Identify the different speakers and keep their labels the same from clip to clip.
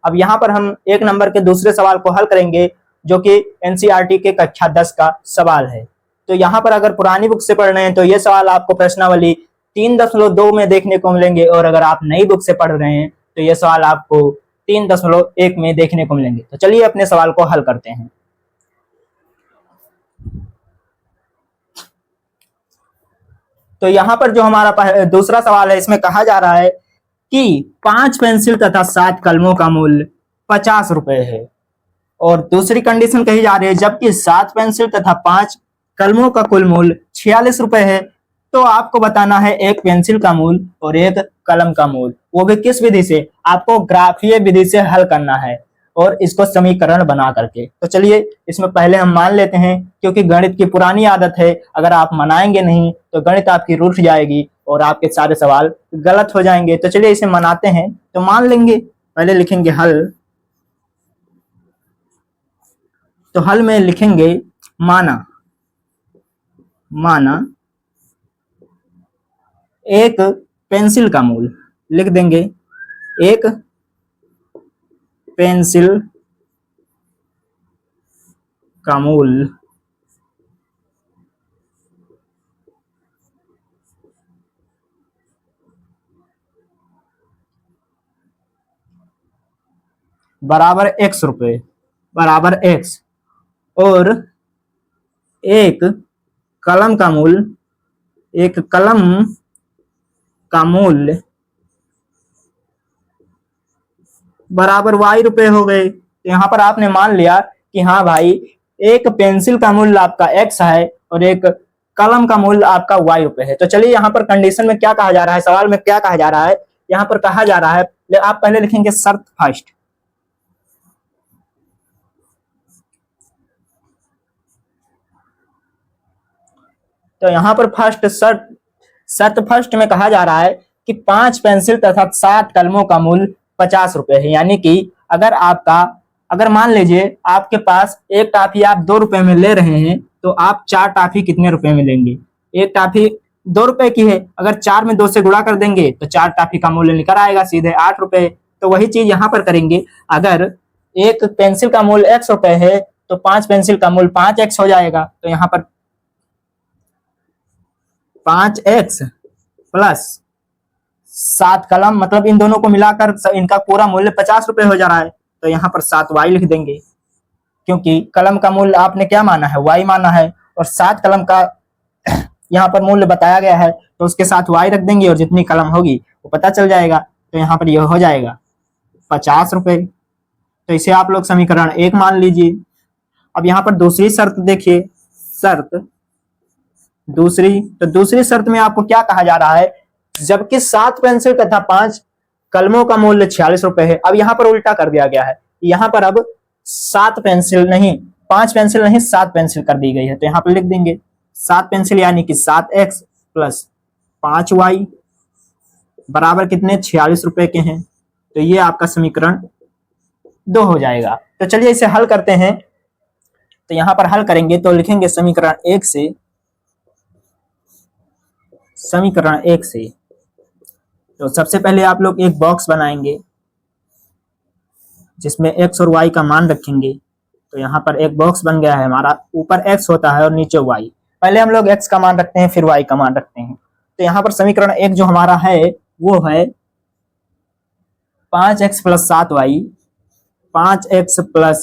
Speaker 1: अब यहाँ पर हम 1 नंबर के दूसरे सवाल को हल करेंगे, जो कि एनसीईआरटी के कक्षा 10 का सवाल है। तो यहाँ पर अगर पुरानी बुक से पढ़ रहे हैं तो ये सवाल आपको प्रश्नावली 3.2 में देखने को मिलेंगे, और अगर आप नई बुक से पढ़ रहे हैं तो ये सवाल आपको 3.1 में देखने को मिलेंगे। तो चलिए अपने सवाल को हल करते हैं। तो यहाँ पर जो हमारा दूसरा सवाल है, इसमें कहा जा रहा है कि 5 पेंसिल तथा 7 कलमों का मूल्य 50 रुपए है, और दूसरी कंडीशन कही जा रही है जबकि 7 पेंसिल तथा 5 कलमों का कुल मूल्य 46 रुपए है। तो आपको बताना है एक पेंसिल का मूल्य और एक कलम का मूल्य, वो भी किस विधि से? आपको ग्राफीय विधि से हल करना है, और इसको समीकरण बना करके। तो चलिए इसमें पहले हम मान लेते हैं, क्योंकि गणित की पुरानी आदत है, अगर आप मनाएंगे नहीं तो गणित आपकी रूठ जाएगी और आपके सारे सवाल गलत हो जाएंगे। तो चलिए इसे मनाते हैं। तो मान लेंगे, पहले लिखेंगे हल। तो हल में लिखेंगे माना एक पेंसिल का मूल्य, लिख देंगे एक पेंसिल का मूल्य बराबर x रुपए, बराबर x, और एक कलम का मूल्य, एक कलम का मूल्य बराबर y रुपए हो गए। तो यहाँ पर आपने मान लिया कि हाँ भाई, एक पेंसिल का मूल्य आपका x है और एक कलम का मूल्य आपका y रुपए है। तो चलिए यहाँ पर कंडीशन में क्या कहा जा रहा है, सवाल में क्या कहा जा रहा है? यहाँ पर कहा जा रहा है, आप पहले लिखेंगे शर्त फर्स्ट। तो यहाँ पर शर्त फर्स्ट में कहा जा रहा है कि 5 पेंसिल तथा 7 कलमों का मूल्य 50 रुपए है। यानी कि अगर मान लीजिए आपके पास एक टॉफी आप 2 रुपए में ले रहे हैं, तो आप 4 टॉफी कितने रुपए में लेंगे? एक टॉफी 2 रुपए की है, अगर 4 में 2 से गुणा कर देंगे तो 4 टॉफी का मूल्य निकल आएगा सीधे 8 रुपए। तो वही चीज यहाँ पर करेंगे, अगर एक पेंसिल का मूल्य x रुपए है तो 5 पेंसिल का मूल्य 5x हो जाएगा। तो यहाँ पर 5x प्लस 7 कलम, मतलब इन दोनों को मिलाकर इनका पूरा मूल्य 50 रुपए हो जा रहा है। तो यहाँ पर 7y लिख देंगे, क्योंकि कलम का मूल्य आपने क्या माना है? y माना है, और 7 कलम का यहाँ पर मूल्य बताया गया है, तो उसके साथ y रख देंगे और जितनी कलम होगी वो पता चल जाएगा। तो यहाँ पर यह हो जाएगा 50 रुपए। तो इसे आप लोग समीकरण 1 मान लीजिए। अब यहाँ पर दूसरी शर्त देखिए, दूसरी शर्त में आपको क्या कहा जा रहा है? जबकि 7 पेंसिल तथा 5 कलमों का मूल्य 46 रुपए है। अब यहाँ पर उल्टा कर दिया गया है, यहाँ पर अब 5 पेंसिल नहीं 7 पेंसिल कर दी गई है। तो यहाँ पर लिख देंगे 7 पेंसिल यानी कि 7x प्लस 5y बराबर कितने? 46 रुपए के हैं। तो ये आपका समीकरण 2 हो जाएगा। तो चलिए इसे हल करते हैं। तो यहाँ पर हल करेंगे तो लिखेंगे समीकरण 1 से। तो सबसे पहले आप लोग एक बॉक्स बनाएंगे जिसमें x और y का मान रखेंगे। तो यहाँ पर एक बॉक्स बन गया है हमारा, ऊपर x होता है और नीचे y। पहले हम लोग x का मान रखते हैं, फिर y का मान रखते हैं। तो यहाँ पर समीकरण 1 जो हमारा है वो है 5x plus 7y, 5x plus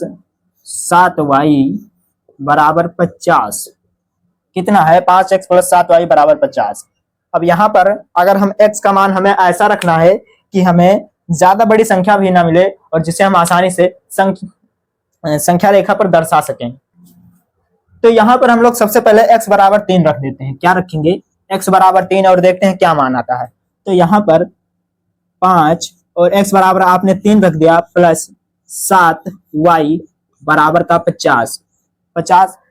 Speaker 1: 7y बराबर 50। कितना है? 5x प्लस 7y बराबर 50। अब यहाँ पर अगर हम x का मान हमें ऐसा रखना है कि हमें ज्यादा बड़ी संख्या भी ना मिले और जिसे हम आसानी से संख्या रेखा पर दर्शा सकें, तो यहाँ पर हम लोग सबसे पहले x बराबर 3 रख देते हैं। क्या रखेंगे? x बराबर 3, और देखते हैं क्या मान आता है। तो यहाँ पर 5 और x बराबर आपने 3 रख दिया, प्लस 7y बराबर का 50।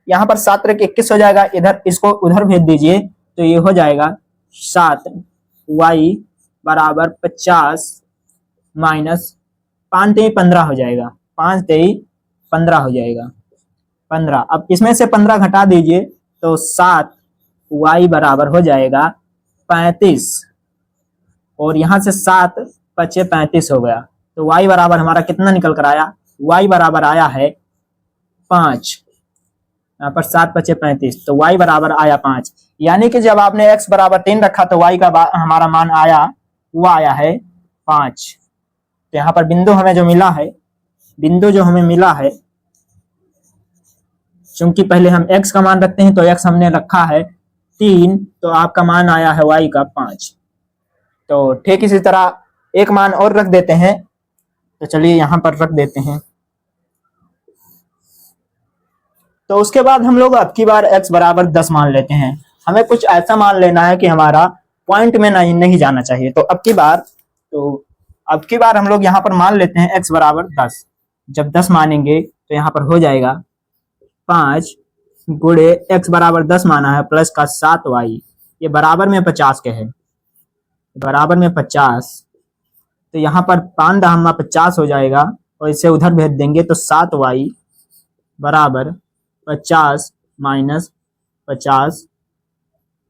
Speaker 1: यहाँ पर 7 रख 21 हो जाएगा, इधर इसको उधर भेज दीजिए तो ये हो जाएगा 7y बराबर 50 माइनस 5 3 15 हो जाएगा, 5 3 15 हो जाएगा 15। अब इसमें से 15 घटा दीजिए तो 7y बराबर हो जाएगा 35, और यहाँ से 7 बचे 35 हो गया। तो y बराबर हमारा कितना निकल कर आया, y बराबर आया है 5। यहाँ पर 7 × 5 = 35, तो y बराबर आया 5। यानी कि जब आपने x बराबर 3 रखा तो y का हमारा मान आया, वो आया है 5। तो यहाँ पर बिंदु हमें जो मिला है, बिंदु जो हमें मिला है, क्योंकि पहले हम x का मान रखते हैं तो x हमने रखा है 3, तो आपका मान आया है y का 5। तो ठीक इसी तरह एक मान और रख देते हैं, तो चलिए यहाँ पर रख देते हैं। तो उसके बाद हम लोग अब की बार x बराबर 10 मान लेते हैं। हमें कुछ ऐसा मान लेना है कि हमारा पॉइंट में नहीं जाना चाहिए। तो अब की बार हम लोग यहाँ पर मान लेते हैं x बराबर 10। जब 10 मानेंगे तो यहाँ पर हो जाएगा 5 गुणे x बराबर 10 माना है प्लस का 7y, ये बराबर में 50 के है, बराबर में 50। तो यहाँ पर 5 × 50 हो जाएगा और इसे उधर भेज देंगे तो 7y बराबर 50 माइनस 50,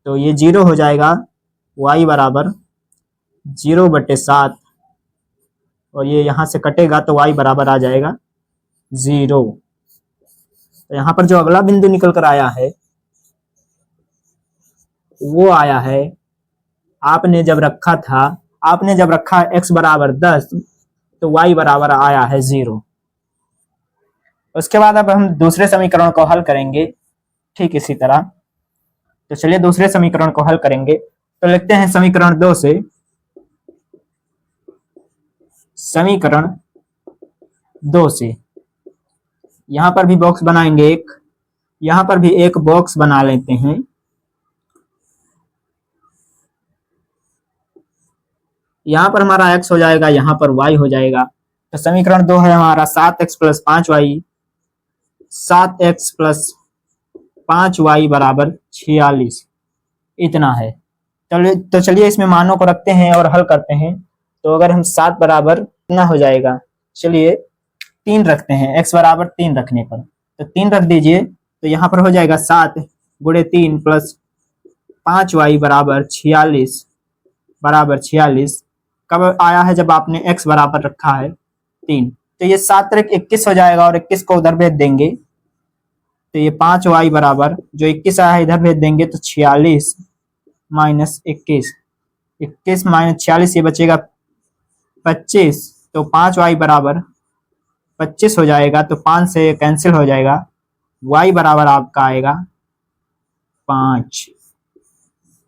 Speaker 1: तो ये 0 हो जाएगा। y बराबर 0/7 और ये यहाँ से कटेगा तो y बराबर आ जाएगा 0। तो यहाँ पर जो अगला बिंदु निकल कर आया है वो आया है, आपने जब रखा x बराबर 10 तो y बराबर आया है 0। उसके बाद अब हम दूसरे समीकरण को हल करेंगे ठीक इसी तरह। तो चलिए दूसरे समीकरण को हल करेंगे। तो लिखते हैं समीकरण 2 से, समीकरण 2 से यहाँ पर भी बॉक्स बनाएंगे एक, यहाँ पर भी एक बॉक्स बना लेते हैं। यहाँ पर हमारा x हो जाएगा, यहाँ पर y हो जाएगा। तो समीकरण 2 है हमारा 7x + 5y, 7x + 5y बराबर 46, इतना है। तो चलिए इसमें मानों को रखते हैं और हल करते हैं। तो अगर हम 7 बराबर कितना हो जाएगा, चलिए 3 रखते हैं, x बराबर 3 रखने पर तो 3 रख दीजिए। तो यहाँ पर हो जाएगा 7 × 3 + 5y बराबर 46 कब आया है, जब आपने x बराबर रखा है 3। तो ये 7 × 21 हो जाएगा और 21 को उधर भेज देंगे तो ये 5y बराबर जो 21 आया है इधर भेज देंगे तो 46 - 21, 21 - 46 ये बचेगा 25। तो 5y बराबर 25 हो जाएगा। तो 5 से कैंसिल हो जाएगा, y बराबर आपका आएगा 5।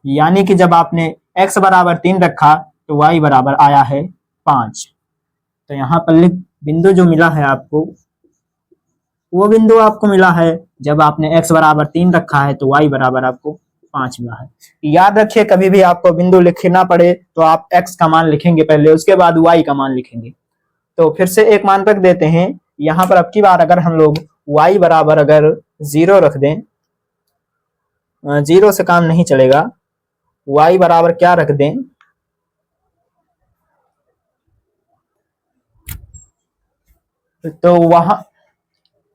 Speaker 1: यानी कि जब आपने x बराबर 3 रखा तो y बराबर आया है 5। तो यहाँ पर बिंदु जो मिला है आपको, वो बिंदु आपको मिला है जब आपने x बराबर 3 रखा है तो y बराबर आपको 5 मिला है। याद रखिए कभी भी आपको बिंदु लिखना पड़े तो आप x का मान लिखेंगे पहले, उसके बाद y का मान लिखेंगे। तो फिर से एक मान रख देते हैं यहाँ पर। अब की बार अगर हम लोग y बराबर अगर 0 रख दें, 0 से काम नहीं चलेगा, y बराबर क्या रख दें,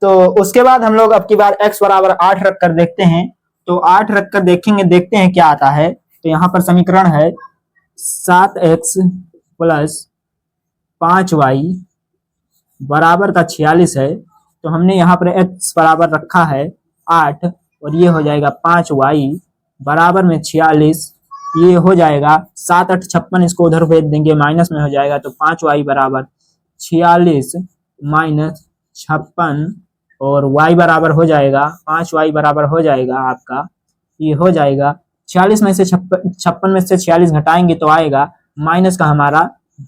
Speaker 1: तो उसके बाद हम लोग अब की बार x बराबर 8 रख कर देखते हैं। तो 8 रख कर देखते हैं क्या आता है। तो यहाँ पर समीकरण है 7x + 5y बराबर का 46 है। तो हमने यहाँ पर x बराबर रखा है 8 और ये हो जाएगा 5y बराबर में 46, ये हो जाएगा 7 × 8 = 56, इसको उधर भेज देंगे माइनस में हो जाएगा। तो 5y बराबर 46 - 56 और y बराबर हो जाएगा 5y बराबर हो जाएगा आपका, ये हो जाएगा 46 में से 56 में से 46 घटाएंगे तो आएगा माइनस का हमारा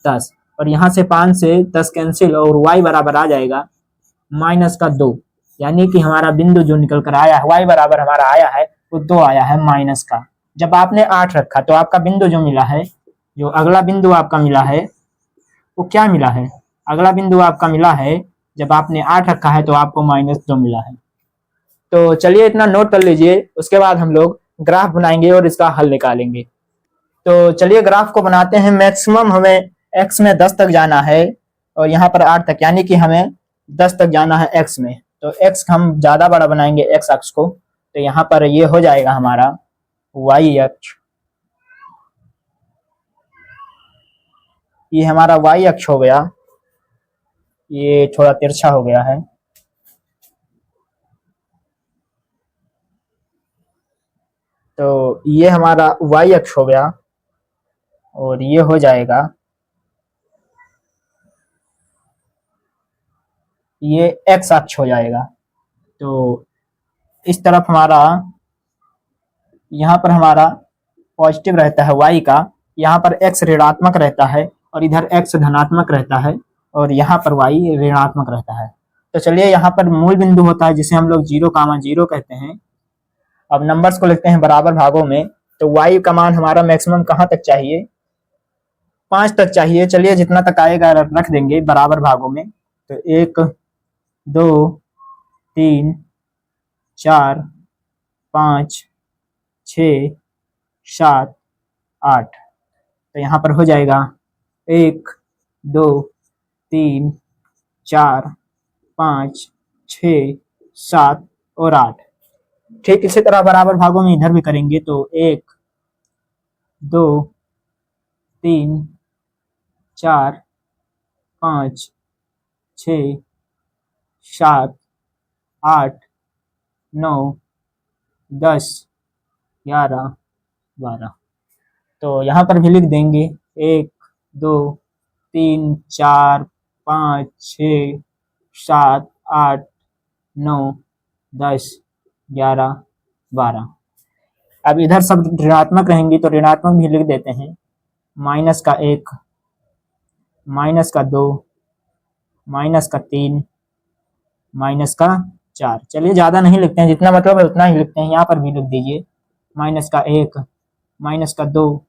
Speaker 1: 10 और यहाँ से 5 से 10 कैंसिल और y बराबर आ जाएगा -2। यानी कि हमारा बिंदु जो निकल कर आया है y बराबर हमारा आया है वो 2 आया है माइनस का। जब आपने 8 रखा तो आपका बिंदु जो मिला है, जो अगला बिंदु आपका मिला है वो क्या मिला है, अगला बिंदु आपका मिला है जब आपने 8 रखा है तो आपको -2 मिला है। तो चलिए इतना नोट कर लीजिए, उसके बाद हम लोग ग्राफ बनाएंगे और इसका हल निकालेंगे। तो चलिए ग्राफ को बनाते हैं। मैक्सिमम हमें x में 10 तक जाना है और यहाँ पर 8 तक, यानी कि हमें 10 तक जाना है x में। तो x हम ज्यादा बड़ा बनाएंगे x अक्ष को। तो यहाँ पर ये हो जाएगा हमारा y अक्ष, ये हमारा y अक्ष हो गया। ये थोड़ा तिरछा हो गया है। तो ये हमारा y अक्ष हो गया और ये हो जाएगा, ये x अक्ष हो जाएगा। तो इस तरफ हमारा, यहाँ पर हमारा पॉजिटिव रहता है y का, यहाँ पर x ऋणात्मक रहता है और इधर x धनात्मक रहता है और यहाँ पर y ऋणात्मक रहता है। तो चलिए यहाँ पर मूल बिंदु होता है जिसे हम लोग 0, 0 कहते हैं। अब नंबर्स को लिखते हैं बराबर भागों में। तो y का मान हमारा मैक्सिमम कहाँ तक चाहिए, 5 तक चाहिए। चलिए जितना तक आएगा रख देंगे बराबर भागों में। तो 1, 2, 3, 4, 5, 6, 7, 8। तो यहाँ पर हो जाएगा 1, 2, 3, 4, 5, 6, 7 और 8। ठीक इसी तरह बराबर भागों में इधर भी करेंगे। तो 1, 2, 3, 4, 5, 6, 7, 8, 9, 10, 11, 12। तो यहाँ पर भी लिख देंगे 1, 2, 3, 4, 5, 6, 7, 8, 9, 10, 11, 12। अब इधर सब ऋणात्मक रहेंगी तो ऋणात्मक भी लिख देते हैं। -1, -2, -3, -4। चलिए ज़्यादा नहीं लिखते हैं, जितना मतलब है उतना ही लिखते हैं। यहाँ पर भी लिख दीजिए -1, -2,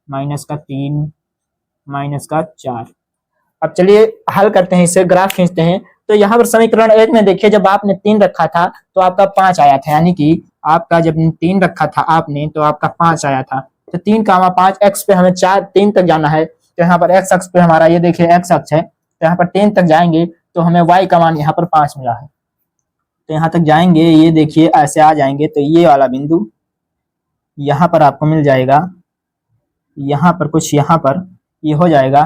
Speaker 1: -3, -4। अब चलिए हल करते हैं, इसे ग्राफ खींचते हैं। तो यहाँ पर समीकरण 1 में देखिए, जब आपने 3 रखा था तो आपका 5 आया था, यानी कि आपका जब 3 रखा था आपने तो आपका 5 आया था। तो 3, 5 x पे हमें 3 तक जाना है। तो यहाँ पर x अक्ष पे हमारा, ये देखिए x अक्ष है, तो यहाँ पर 3 तक जाएंगे तो हमें y का मान यहाँ पर 5 मिला है। तो यहाँ तक जाएंगे, ये देखिए ऐसे आ जाएंगे तो ये वाला बिंदु यहाँ पर आपको मिल जाएगा। यहाँ पर कुछ, यहाँ पर ये हो जाएगा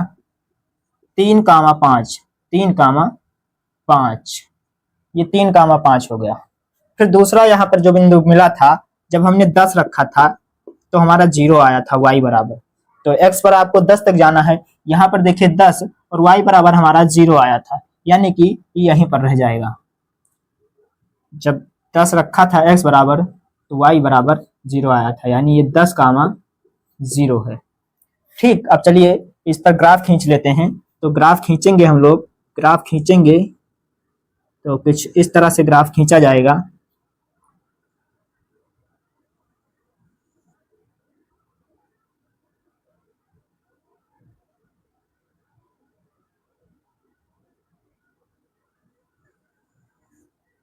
Speaker 1: 3, 5, 3, 5। ये 3, 5 हो गया। फिर दूसरा यहाँ पर जो बिंदु मिला था, जब हमने 10 रखा था तो हमारा 0 आया था y बराबर। तो x पर आपको 10 तक जाना है। यहाँ पर देखिए 10 और y बराबर हमारा 0 आया था, यानी कि यहीं पर रह जाएगा। जब 10 रखा था x बराबर तो y बराबर 0 आया था, यानी ये 10, 0 है। ठीक, अब चलिए इस पर ग्राफ खींच लेते हैं। तो ग्राफ खींचेंगे हम लोग, ग्राफ खींचेंगे तो कुछ इस तरह से ग्राफ खींचा जाएगा।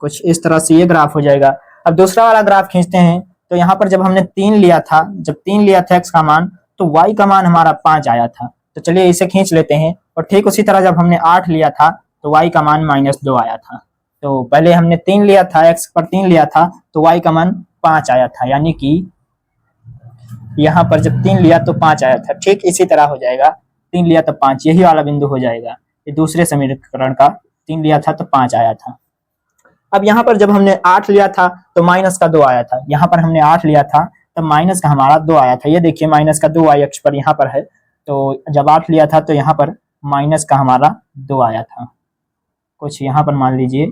Speaker 1: कुछ इस तरह से ये ग्राफ हो जाएगा। अब दूसरा वाला ग्राफ खींचते हैं। तो यहाँ पर जब हमने 3 लिया था, जब 3 लिया था x का मान, तो y का मान हमारा 5 आया था। तो चलिए इसे खींच लेते हैं। और ठीक उसी तरह जब हमने 8 लिया था तो y का मान -2 आया था। तो पहले हमने 3 लिया था, x पर 3 लिया था तो y का मान 5 आया था, यानी कि यहाँ पर जब 3 लिया तो 5 आया था। ठीक इसी तरह हो जाएगा, 3 लिया तो 5, यही वाला बिंदु हो जाएगा। ये दूसरे समीकरण का 3 लिया था तो 5 आया था। अब यहाँ पर जब हमने 8 लिया था तो -2 आया था। यहाँ पर हमने 8 लिया था तब माइनस का हमारा 2 आया था। ये देखिए -2 y अक्ष पर यहाँ पर है। तो जब 8 लिया था तो यहाँ पर माइनस का हमारा 2 आया था। कुछ यहाँ पर मान लीजिए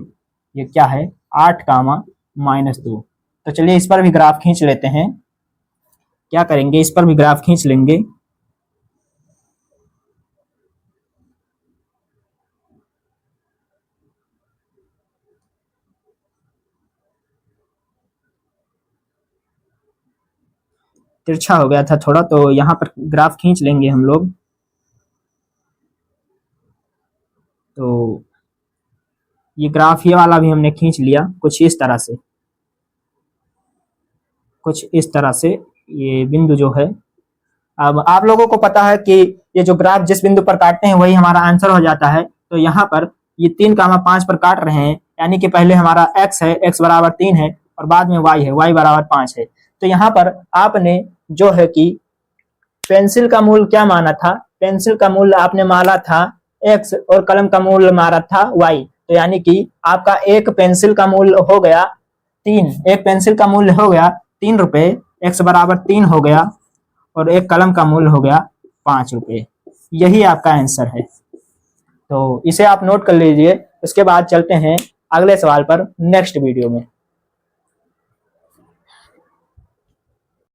Speaker 1: ये क्या है, 8, -2। तो चलिए इस पर भी ग्राफ खींच लेते हैं। क्या करेंगे, इस पर भी ग्राफ खींच लेंगे। तिरछा हो गया था थोड़ा, तो यहाँ पर ग्राफ खींच लेंगे हम लोग। तो ये ग्राफ, ये वाला भी हमने खींच लिया कुछ इस तरह से, कुछ इस तरह से ये बिंदु जो है। अब आप लोगों को पता है कि ये जो ग्राफ जिस बिंदु पर काटते हैं वही हमारा आंसर हो जाता है। तो यहाँ पर ये 3, 5 पर काट रहे हैं, यानी कि पहले हमारा x है, x बराबर 3 है और बाद में y है, y बराबर 5 है। तो यहाँ पर आपने जो है कि पेंसिल का मूल क्या माना था, पेंसिल का मूल आपने माना था x और कलम का मूल्य मारा था y, तो यानी कि आपका एक पेंसिल का मूल्य हो गया 3, एक पेंसिल का मूल्य हो गया 3 रुपए, x बराबर 3 हो गया और एक कलम का मूल्य हो गया 5 रुपए। यही आपका आंसर है। तो इसे आप नोट कर लीजिए। उसके बाद चलते हैं अगले सवाल पर नेक्स्ट वीडियो में।